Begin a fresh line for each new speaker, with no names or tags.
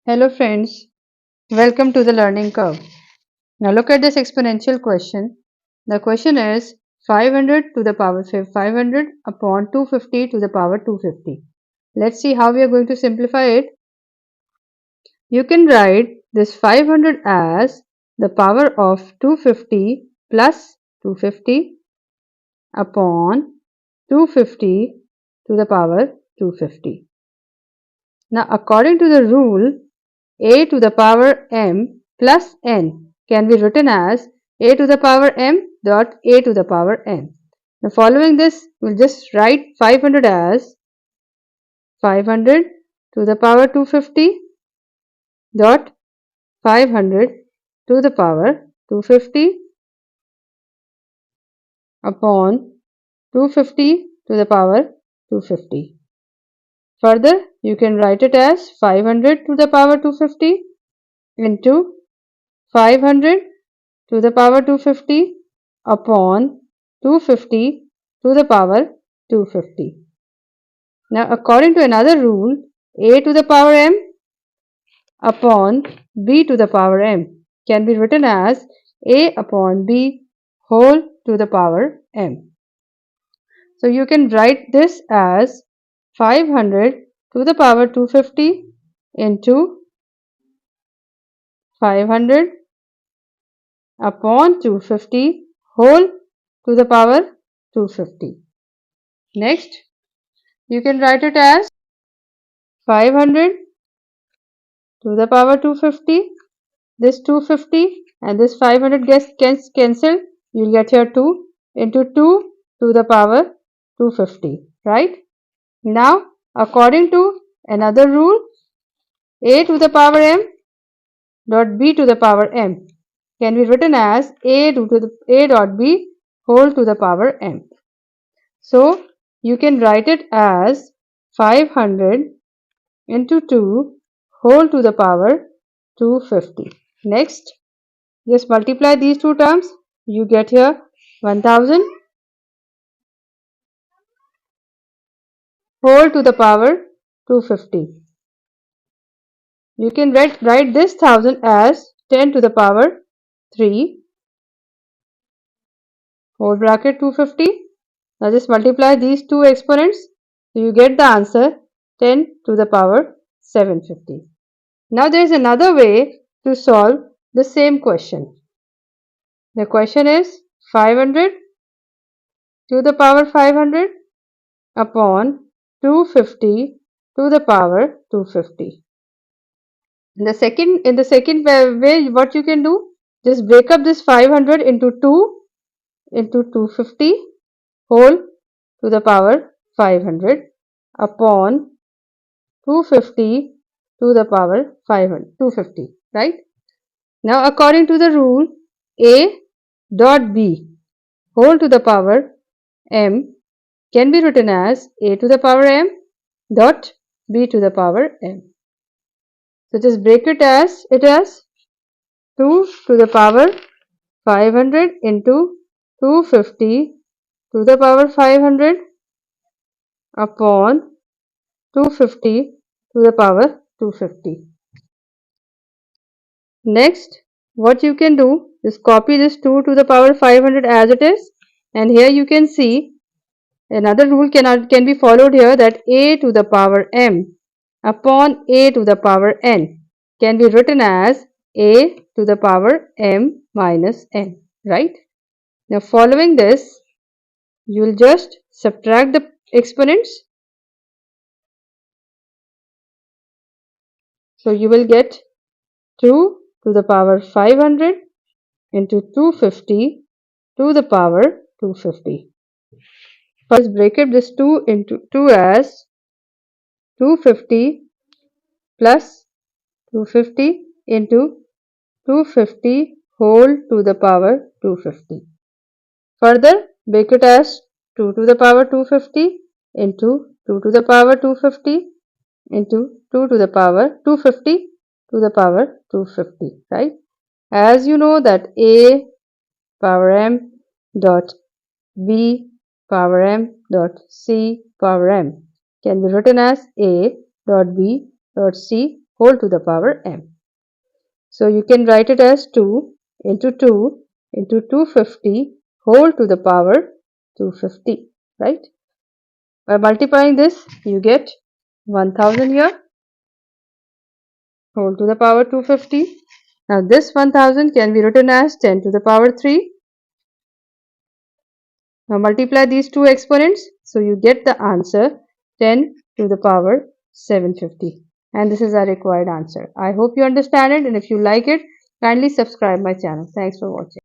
Hello friends, welcome to the learning curve. Now look at this exponential question. The question is 500 to the power 500 upon 250 to the power 250. Let's see how we are going to simplify it. You can write this 500 as the power of 250 plus 250 upon 250 to the power 250. Now according to the rule, a to the power m plus n can be written as a to the power m dot a to the power n. Now following this, we'll just write 500 as 500 to the power 250 dot 500 to the power 250 upon 250 to the power 250. Further, you can write it as 500 to the power 250 into 500 to the power 250 upon 250 to the power 250. Now according to another rule, a to the power m upon b to the power m can be written as a upon b whole to the power m. So you can write this as 500 to the power 250 into 500 upon 250 whole to the power 250. Next, you can write it as 500 to the power 250. This 250 and this 500 gets cancelled. You'll get here 2 into 2 to the power 250. Right? Now, according to another rule, a to the power m dot b to the power m can be written as a dot b whole to the power m. So, you can write it as 500 into 2 whole to the power 250. Next, just multiply these two terms. You get here 1000 whole to the power 250. You can write this 1000 as 10 to the power 3 whole bracket 250. Now just multiply these two exponents. So you get the answer 10 to the power 750. Now there is another way to solve the same question. The question is 500 to the power 500 upon 250 to the power 250. In the second way, what you can do, just break up this 500 into 2 into 250 whole to the power 500 upon 250 to the power 500 250, right? Now according to the rule, a dot b whole to the power m can be written as a to the power m dot b to the power m. So just break it as 2 to the power 500 into 250 to the power 500 upon 250 to the power 250. Next, what you can do is copy this 2 to the power 500 as it is, and here you can see another rule can be followed here, that a to the power m upon a to the power n can be written as a to the power m minus n, right? Now following this, you will just subtract the exponents. So you will get 2 to the power 500 into 250 to the power 250. First break up this 2 into 2 as 250 plus 250 into 250 whole to the power 250. Further, break it as 2 to the power 250 into 2 to the power 250 into 2 to the power 250 to the power 250, right? As you know that a power m dot b power m dot c power m can be written as a dot b dot c whole to the power m. So you can write it as 2 into 2 into 250 whole to the power 250, right? By multiplying this, you get 1000 here whole to the power 250. Now this 1000 can be written as 10 to the power 3. Now multiply these two exponents, so you get the answer 10 to the power 750. And this is our required answer. I hope you understand it, and if you like it, kindly subscribe my channel. Thanks for watching.